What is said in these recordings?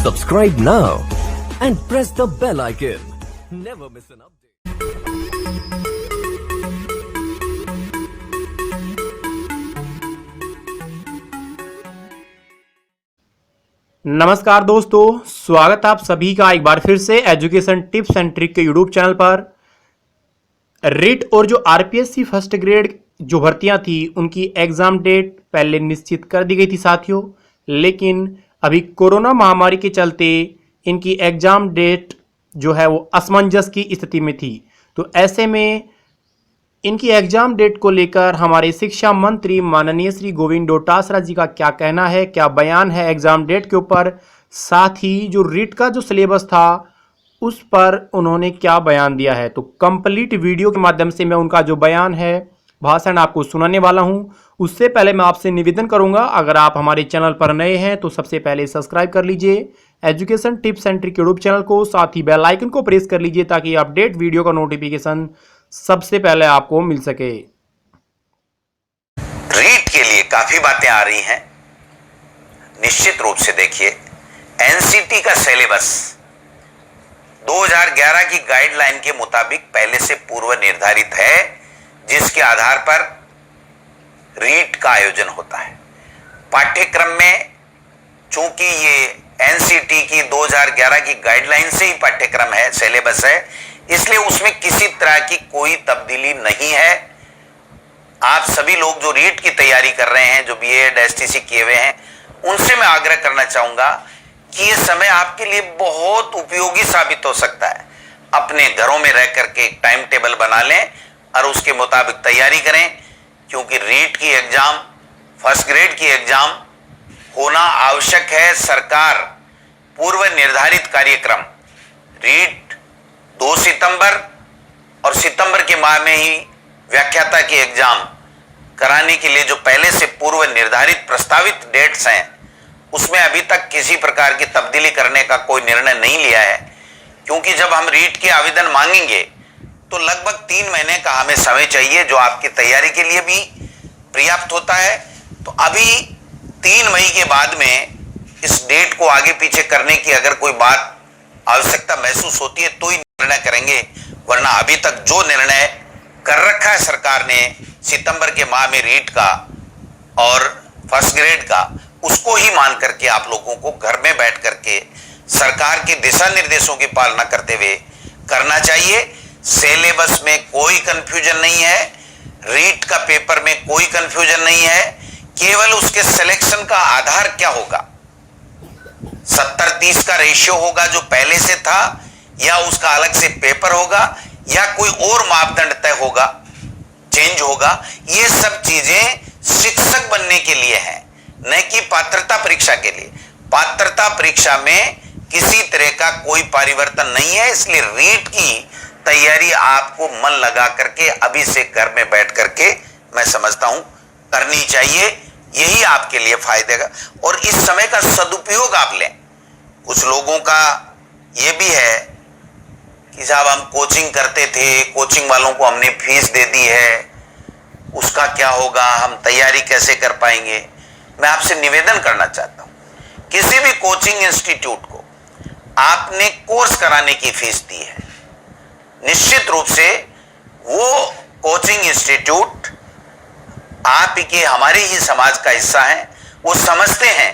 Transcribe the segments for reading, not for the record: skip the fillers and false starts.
Subscribe now and press the bell icon. Never miss an update. नमस्कार दोस्तों, स्वागत आप सभी का एक बार फिर से एजुकेशन टिप्स एंड ट्रिक के यूट्यूब चैनल पर। रीट और जो आरपीएससी फर्स्ट ग्रेड जो भर्तियां थी उनकी एग्जाम डेट पहले निश्चित कर दी गई थी साथियों, लेकिन अभी कोरोना महामारी के चलते इनकी एग्जाम डेट जो है वो असमंजस की स्थिति में थी। तो ऐसे में इनकी एग्जाम डेट को लेकर हमारे शिक्षा मंत्री माननीय श्री गोविंद डोटासरा जी का क्या कहना है, क्या बयान है एग्जाम डेट के ऊपर, साथ ही जो रीट का जो सिलेबस था उस पर उन्होंने क्या बयान दिया है। तो कंप्लीट वीडियो के माध्यम से मैं उनका जो बयान है, भाषण आपको सुनाने वाला हूं। उससे पहले मैं आपसे निवेदन करूंगा, अगर आप हमारे चैनल पर नए हैं तो सबसे पहले सब्सक्राइब कर लीजिए education tips and trick YouTube channel को, साथ ही बेल आइकन को प्रेस कर लीजिए ताकि अपडेट वीडियो का नोटिफिकेशन सबसे पहले आपको मिल सके। रीट के लिए काफी बातें आ रही हैं। निश्चित रूप से देखिए, एनसीटी का सिलेबस 2011 की गाइडलाइन के मुताबिक पहले से पूर्व निर्धारित है, जिसके आधार पर रीट का आयोजन होता है। पाठ्यक्रम में चूंकि ये एनसीटी की 2011 की गाइडलाइन से ही पाठ्यक्रम है, सिलेबस है, इसलिए उसमें किसी तरह की कोई तब्दीली नहीं है। आप सभी लोग जो रीट की तैयारी कर रहे हैं, जो बीएड एसटीसी किए हुए हैं, उनसे मैं आग्रह करना चाहूंगा कि ये समय आपके लिए बहुत उपयोगी साबित हो सकता है। अपने घरों में रह करके एक टाइम टेबल बना लें और उसके मुताबिक तैयारी करें, क्योंकि रीट की एग्जाम, फर्स्ट ग्रेड की एग्जाम होना आवश्यक है। सरकार पूर्व निर्धारित कार्यक्रम रीट 2 सितंबर और सितंबर के माह में ही व्याख्याता की एग्जाम कराने के लिए जो पहले से पूर्व निर्धारित प्रस्तावित डेट्स हैं, उसमें अभी तक किसी प्रकार की तब्दीली करने का कोई निर्णय नहीं लिया है। क्योंकि जब हम रीट के आवेदन मांगेंगे तो लगभग 3 महीने का हमें समय चाहिए, जो आपकी तैयारी के लिए भी पर्याप्त होता है। तो अभी 3 मई के बाद में इस डेट को आगे पीछे करने की अगर कोई बात आवश्यकता महसूस होती है तो ही निर्णय करेंगे, वरना अभी तक जो निर्णय कर रखा है सरकार ने सितंबर के माह में रीट का और फर्स्ट ग्रेड का, उसको ही मान करके आप लोगों को घर में बैठ करके सरकार के दिशा निर्देशों की पालना करते हुए करना चाहिए। सिलेबस में कोई कंफ्यूजन नहीं है, रीट का पेपर में कोई कंफ्यूजन नहीं है। केवल उसके सिलेक्शन का आधार क्या होगा, 70-30 का रेशियो होगा जो पहले से था, या उसका अलग से पेपर होगा, या कोई और मापदंड तय होगा, चेंज होगा। ये सब चीजें शिक्षक बनने के लिए हैं, न कि पात्रता परीक्षा के लिए। पात्रता परीक्षा में किसी तरह का कोई परिवर्तन नहीं है, इसलिए रीट की तैयारी आपको मन लगा करके अभी से घर में बैठ करके मैं समझता हूं करनी चाहिए। यही आपके लिए फायदे का, और इस समय का सदुपयोग आप लें। कुछ लोगों का यह भी है कि साहब हम कोचिंग करते थे, कोचिंग वालों को हमने फीस दे दी है, उसका क्या होगा, हम तैयारी कैसे कर पाएंगे। मैं आपसे निवेदन करना चाहता हूं, किसी भी कोचिंग इंस्टीट्यूट को आपने कोर्स कराने की फीस दी है, निश्चित रूप से वो कोचिंग इंस्टीट्यूट आपके हमारे ही समाज का हिस्सा है। वो समझते हैं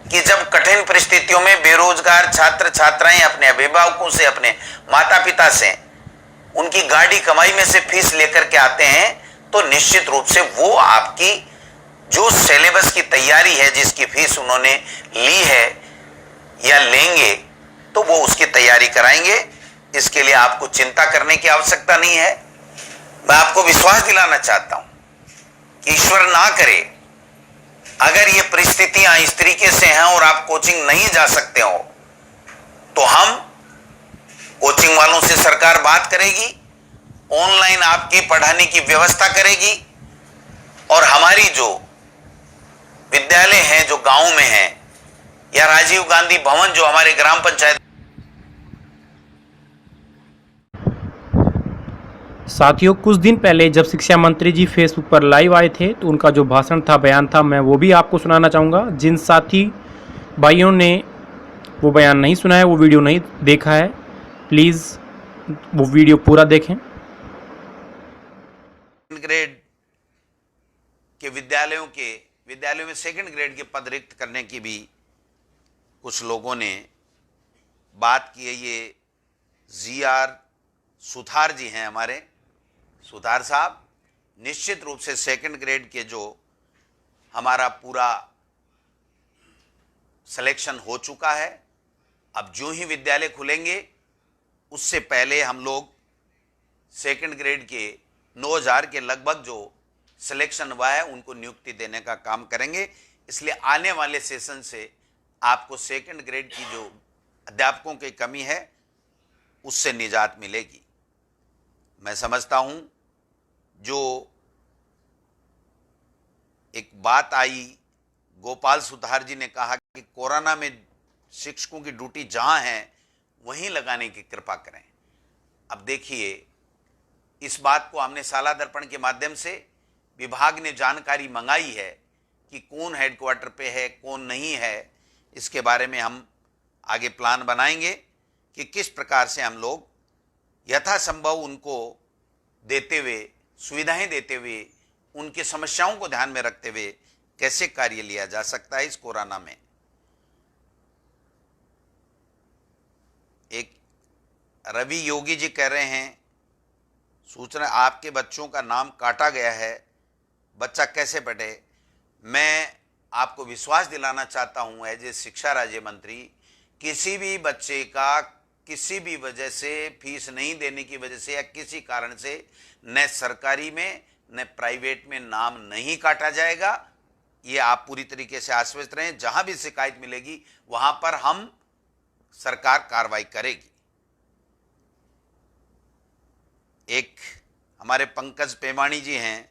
कि जब कठिन परिस्थितियों में बेरोजगार छात्र छात्राएं अपने अभिभावकों से, अपने माता पिता से, उनकी गाड़ी कमाई में से फीस लेकर के आते हैं, तो निश्चित रूप से वो आपकी जो सिलेबस की तैयारी है, जिसकी फीस उन्होंने ली है या लेंगे, तो वो उसकी तैयारी कराएंगे। इसके लिए आपको चिंता करने की आवश्यकता नहीं है। मैं आपको विश्वास दिलाना चाहता हूं कि ईश्वर ना करे अगर ये परिस्थितियां इस तरीके से हैं और आप कोचिंग नहीं जा सकते हो, तो हम कोचिंग वालों से सरकार बात करेगी, ऑनलाइन आपकी पढ़ाने की व्यवस्था करेगी, और हमारी जो विद्यालय हैं जो गांव में हैं, या राजीव गांधी भवन जो हमारे ग्राम पंचायत। साथियों, कुछ दिन पहले जब शिक्षा मंत्री जी फेसबुक पर लाइव आए थे तो उनका जो भाषण था, बयान था, मैं वो भी आपको सुनाना चाहूँगा। जिन साथी भाइयों ने वो बयान नहीं सुना है, वो वीडियो नहीं देखा है, प्लीज़ वो वीडियो पूरा देखें। ग्रेड के विद्यालयों में सेकंड ग्रेड के पद रिक्त करने की भी कुछ लोगों ने बात की है। ये जीआर सुथार जी हैं, हमारे सुथार साहब। निश्चित रूप से सेकंड ग्रेड के जो हमारा पूरा सिलेक्शन हो चुका है, अब जो ही विद्यालय खुलेंगे उससे पहले हम लोग सेकंड ग्रेड के 9000 के लगभग जो सिलेक्शन हुआ है उनको नियुक्ति देने का काम करेंगे। इसलिए आने वाले सेशन से आपको सेकंड ग्रेड की जो अध्यापकों की कमी है उससे निजात मिलेगी। मैं समझता हूं जो एक बात आई, गोपाल सुथार जी ने कहा कि कोरोना में शिक्षकों की ड्यूटी जहां है वहीं लगाने की कृपा करें। अब देखिए, इस बात को हमने साला दर्पण के माध्यम से विभाग ने जानकारी मंगाई है कि कौन हेडक्वार्टर पे है, कौन नहीं है। इसके बारे में हम आगे प्लान बनाएंगे कि किस प्रकार से हम लोग यथासंभव उनको देते हुए, सुविधाएं देते हुए, उनकी समस्याओं को ध्यान में रखते हुए कैसे कार्य लिया जा सकता है इस कोरोना में। एक रवि योगी जी कह रहे हैं, सूचना आपके बच्चों का नाम काटा गया है, बच्चा कैसे पढ़े। मैं आपको विश्वास दिलाना चाहता हूं एज ए शिक्षा राज्य मंत्री, किसी भी बच्चे का किसी भी वजह से फीस नहीं देने की वजह से या किसी कारण से न सरकारी में न प्राइवेट में नाम नहीं काटा जाएगा। ये आप पूरी तरीके से आश्वस्त रहें। जहां भी शिकायत मिलेगी वहां पर हम सरकार कार्रवाई करेगी। एक हमारे पंकज पेमाणी जी हैं,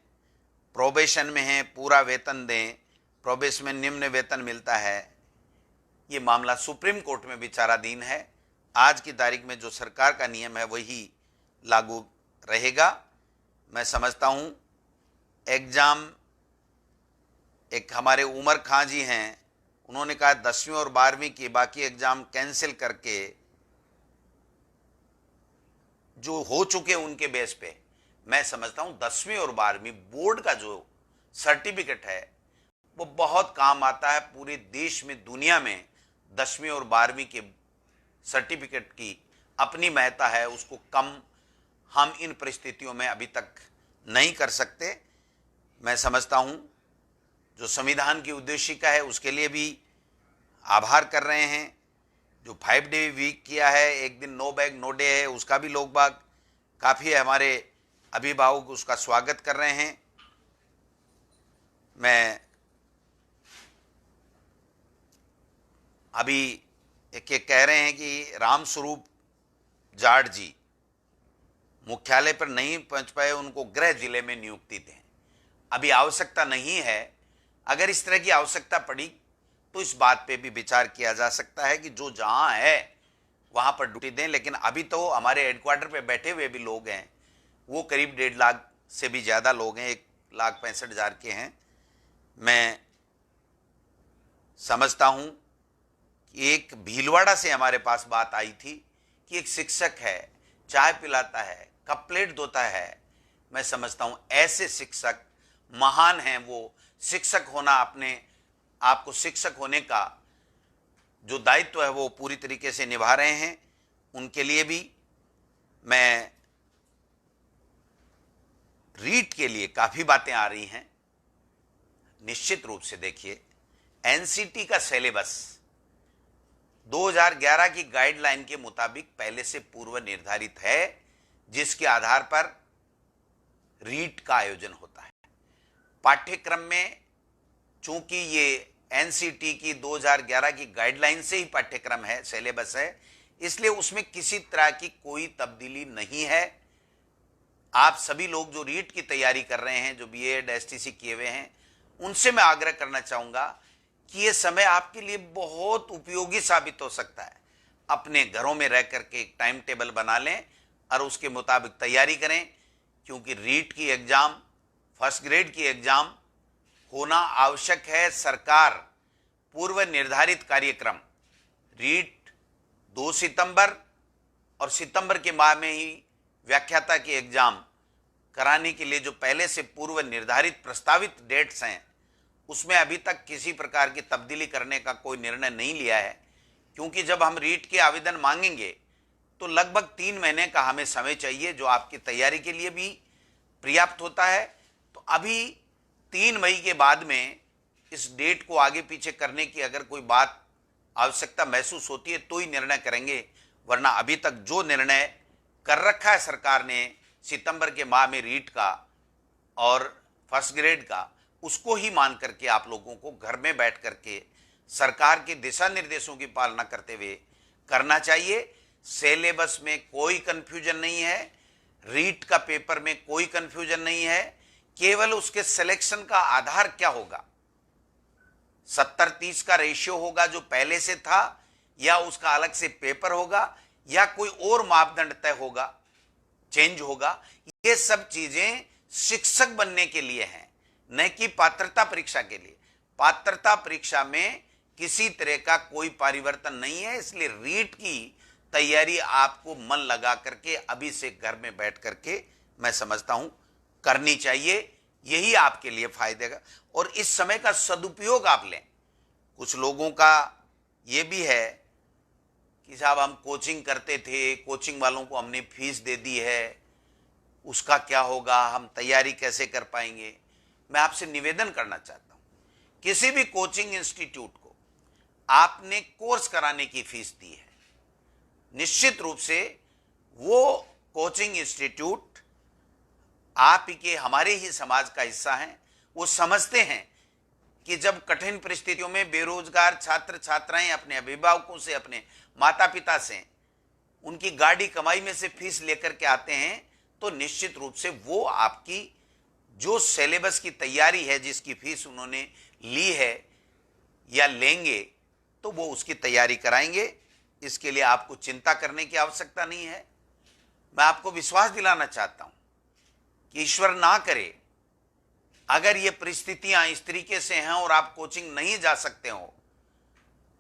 प्रोबेशन में हैं, पूरा वेतन दें, प्रोबेशन में निम्न वेतन मिलता है। ये मामला सुप्रीम कोर्ट में विचाराधीन है। आज की तारीख में जो सरकार का नियम है वही लागू रहेगा। मैं समझता हूं एग्जाम, एक हमारे उमर खां जी हैं, उन्होंने कहा 10वीं और 12वीं की बाकी एग्जाम कैंसिल करके जो हो चुके उनके बेस पे, मैं समझता हूं 10वीं और 12वीं बोर्ड का जो सर्टिफिकेट है वो बहुत काम आता है। पूरे देश में, दुनिया में 10वीं और 12वीं के सर्टिफिकेट की अपनी महत्ता है, उसको कम हम इन परिस्थितियों में अभी तक नहीं कर सकते। मैं समझता हूं जो संविधान की उद्देशिका है उसके लिए भी आभार कर रहे हैं। जो 5 डे वीक किया है, एक दिन नो बैग नो डे है, उसका भी लोग बाग काफ़ी हमारे अभिभावक उसका स्वागत कर रहे हैं। मैं अभी एक कह रहे हैं कि रामस्वरूप जाट जी मुख्यालय पर नहीं पहुंच पाए, उनको गृह जिले में नियुक्ति दें। अभी आवश्यकता नहीं है। अगर इस तरह की आवश्यकता पड़ी तो इस बात पे भी विचार किया जा सकता है कि जो जहां है वहां पर ड्यूटी दें। लेकिन अभी तो हमारे हेडक्वार्टर पे बैठे हुए भी लोग हैं, वो करीब 1.5 लाख से भी ज़्यादा लोग हैं, 1,65,000 के हैं। मैं समझता हूं कि एक भीलवाड़ा से हमारे पास बात आई थी कि एक शिक्षक है, चाय पिलाता है, कप प्लेट धोता है। मैं समझता हूं ऐसे शिक्षक महान हैं। वो शिक्षक होना, अपने आपको शिक्षक होने का जो दायित्व है वो पूरी तरीके से निभा रहे हैं। उनके लिए भी मैं, रीट के लिए काफ़ी बातें आ रही हैं। निश्चित रूप से देखिए, एनसीटी का सिलेबस 2011 की गाइडलाइन के मुताबिक पहले से पूर्व निर्धारित है, जिसके आधार पर रीट का आयोजन होता है। पाठ्यक्रम में चूंकि ये एनसीटी की 2011 की गाइडलाइन से ही पाठ्यक्रम है, सिलेबस है, इसलिए उसमें किसी तरह की कोई तब्दीली नहीं है। आप सभी लोग जो रीट की तैयारी कर रहे हैं, जो बीएड एसटीसी किए हुए हैं, उनसे मैं आग्रह करना चाहूंगा कि ये समय आपके लिए बहुत उपयोगी साबित हो सकता है। अपने घरों में रह करके एक टाइम टेबल बना लें और उसके मुताबिक तैयारी करें, क्योंकि रीट की एग्जाम, फर्स्ट ग्रेड की एग्जाम होना आवश्यक है। सरकार पूर्व निर्धारित कार्यक्रम रीट 2 सितंबर और सितंबर के माह में ही व्याख्याता के एग्जाम कराने के लिए जो पहले से पूर्व निर्धारित प्रस्तावित डेट्स हैं, उसमें अभी तक किसी प्रकार की तब्दीली करने का कोई निर्णय नहीं लिया है, क्योंकि जब हम रीट के आवेदन मांगेंगे तो लगभग 3 महीने का हमें समय चाहिए, जो आपकी तैयारी के लिए भी पर्याप्त होता है। तो अभी 3 मई के बाद में इस डेट को आगे पीछे करने की अगर कोई बात आवश्यकता महसूस होती है तो ही निर्णय करेंगे, वरना अभी तक जो निर्णय कर रखा है सरकार ने सितंबर के माह में रीट का और फर्स्ट ग्रेड का, उसको ही मान करके आप लोगों को घर में बैठ करके सरकार के दिशा निर्देशों की पालना करते हुए करना चाहिए। सिलेबस में कोई कंफ्यूजन नहीं है, रीट का पेपर में कोई कंफ्यूजन नहीं है, केवल उसके सिलेक्शन का आधार क्या होगा, 70-30 का रेशियो होगा जो पहले से था, या उसका अलग से पेपर होगा, या कोई और मापदंड तय होगा, चेंज होगा। ये सब चीजें शिक्षक बनने के लिए हैं, न कि पात्रता परीक्षा के लिए। पात्रता परीक्षा में किसी तरह का कोई परिवर्तन नहीं है, इसलिए रीट की तैयारी आपको मन लगा करके अभी से घर में बैठ करके मैं समझता हूं करनी चाहिए। यही आपके लिए फायदे का, और इस समय का सदुपयोग आप लें। कुछ लोगों का ये भी है कि साहब हम कोचिंग करते थे, कोचिंग वालों को हमने फीस दे दी है, उसका क्या होगा, हम तैयारी कैसे कर पाएंगे। मैं आपसे निवेदन करना चाहता हूं, किसी भी कोचिंग इंस्टीट्यूट को आपने कोर्स कराने की फीस दी है, निश्चित रूप से वो कोचिंग इंस्टीट्यूट आप ही के, हमारे ही समाज का हिस्सा है। वो समझते हैं कि जब कठिन परिस्थितियों में बेरोजगार छात्र छात्राएं अपने अभिभावकों से, अपने माता पिता से, उनकी गाड़ी कमाई में से फीस लेकर के आते हैं, तो निश्चित रूप से वो आपकी जो सिलेबस की तैयारी है, जिसकी फीस उन्होंने ली है या लेंगे, तो वो उसकी तैयारी कराएंगे। इसके लिए आपको चिंता करने की आवश्यकता नहीं है। मैं आपको विश्वास दिलाना चाहता हूं कि ईश्वर ना करे अगर ये परिस्थितियां इस तरीके से हैं और आप कोचिंग नहीं जा सकते हो,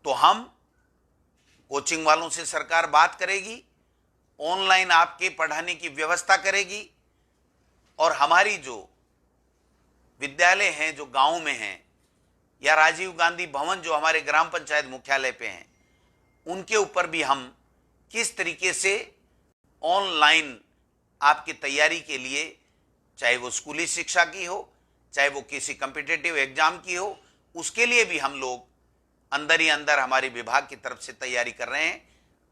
तो हम कोचिंग वालों से सरकार बात करेगी, ऑनलाइन आपके पढ़ाने की व्यवस्था करेगी, और हमारी जो विद्यालय हैं जो गांव में हैं, या राजीव गांधी भवन जो हमारे ग्राम पंचायत मुख्यालय पे हैं, उनके ऊपर भी हम किस तरीके से ऑनलाइन आपकी तैयारी के लिए, चाहे वो स्कूली शिक्षा की हो, चाहे वो किसी कॉम्पिटिटिव एग्जाम की हो, उसके लिए भी हम लोग अंदर ही अंदर हमारे विभाग की तरफ से तैयारी कर रहे हैं।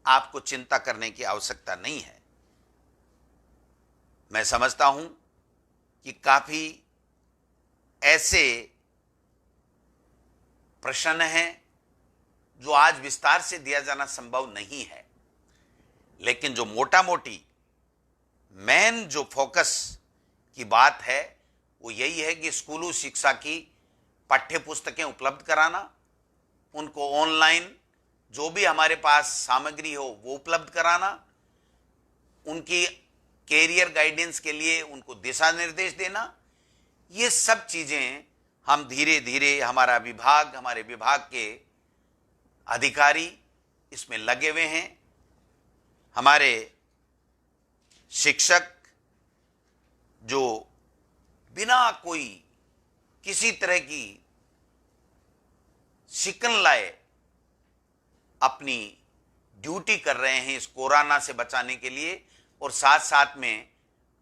आपको चिंता करने की आवश्यकता नहीं है। मैं समझता हूं कि काफी ऐसे प्रश्न हैं जो आज विस्तार से दिया जाना संभव नहीं है, लेकिन जो मोटा मोटी मेन जो फोकस की बात है वो यही है कि स्कूली शिक्षा की पाठ्य पुस्तकें उपलब्ध कराना, उनको ऑनलाइन जो भी हमारे पास सामग्री हो वो उपलब्ध कराना, उनकी कैरियर गाइडेंस के लिए उनको दिशा निर्देश देना। ये सब चीजें हम धीरे धीरे, हमारा विभाग, हमारे विभाग के अधिकारी इसमें लगे हुए हैं। हमारे शिक्षक जो बिना कोई किसी तरह की शिकन लाए अपनी ड्यूटी कर रहे हैं इस कोरोना से बचाने के लिए, और साथ साथ में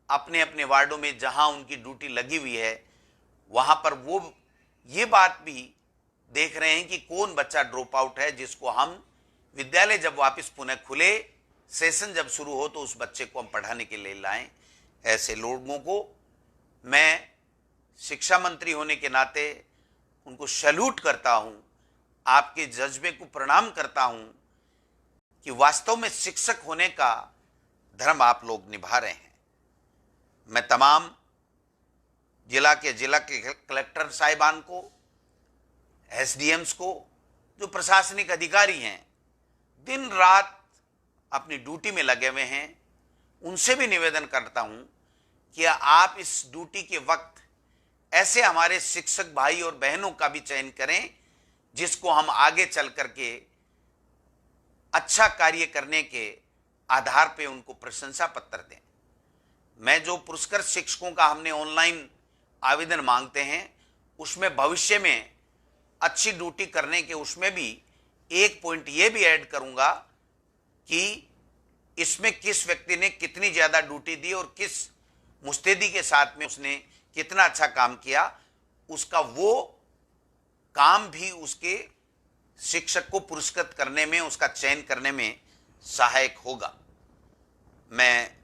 अपने अपने वार्डों में जहां उनकी ड्यूटी लगी हुई है वहां पर वो ये बात भी देख रहे हैं कि कौन बच्चा ड्रॉप आउट है, जिसको हम विद्यालय जब वापस पुनः खुले, सेशन जब शुरू हो, तो उस बच्चे को हम पढ़ाने के लिए लाएं। ऐसे लोगों को मैं शिक्षा मंत्री होने के नाते उनको सैल्यूट करता हूं, आपके जज्बे को प्रणाम करता हूं कि वास्तव में शिक्षक होने का धर्म आप लोग निभा रहे हैं। मैं तमाम जिला के कलेक्टर साहिबान को, एसडीएम्स को, जो प्रशासनिक अधिकारी हैं, दिन रात अपनी ड्यूटी में लगे हुए हैं, उनसे भी निवेदन करता हूं कि आप इस ड्यूटी के वक्त ऐसे हमारे शिक्षक भाई और बहनों का भी चयन करें जिसको हम आगे चल करके अच्छा कार्य करने के आधार पे उनको प्रशंसा पत्र दें। मैं जो पुरस्कृत शिक्षकों का हमने ऑनलाइन आवेदन मांगते हैं उसमें भविष्य में अच्छी ड्यूटी करने के उसमें भी एक पॉइंट ये भी ऐड करूंगा कि इसमें किस व्यक्ति ने कितनी ज्यादा ड्यूटी दी और किस मुस्तैदी के साथ में उसने कितना अच्छा काम किया, उसका वो काम भी उसके शिक्षक को पुरस्कृत करने में, उसका चयन करने में सहायक होगा। मैं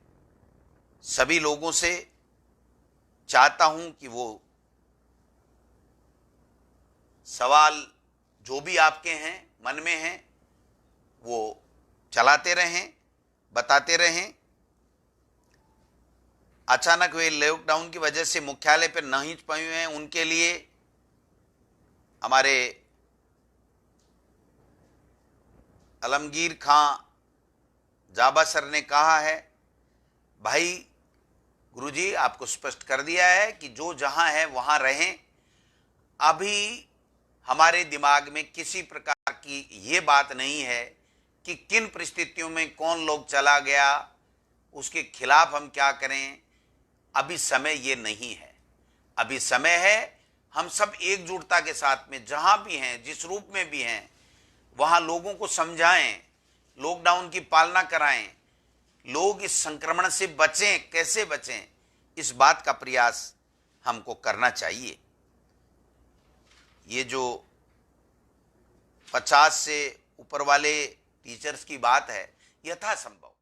सभी लोगों से चाहता हूं कि वो सवाल जो भी आपके हैं, मन में हैं, वो चलाते रहें, बताते रहें। अचानक वे लॉकडाउन की वजह से मुख्यालय पर नहीं पहुंचे हैं, उनके लिए हमारे आलमगीर खां जाबा सर ने कहा है, भाई गुरुजी आपको स्पष्ट कर दिया है कि जो जहां है वहां रहें। अभी हमारे दिमाग में किसी प्रकार की ये बात नहीं है कि किन परिस्थितियों में कौन लोग चला गया, उसके खिलाफ हम क्या करें। अभी समय ये नहीं है। अभी समय है हम सब एकजुटता के साथ में जहां भी हैं, जिस रूप में भी हैं, वहां लोगों को समझाएं, लॉकडाउन की पालना कराएं, लोग इस संक्रमण से बचें, कैसे बचें, इस बात का प्रयास हमको करना चाहिए। ये जो 50 से ऊपर वाले टीचर्स की बात है, यथासंभव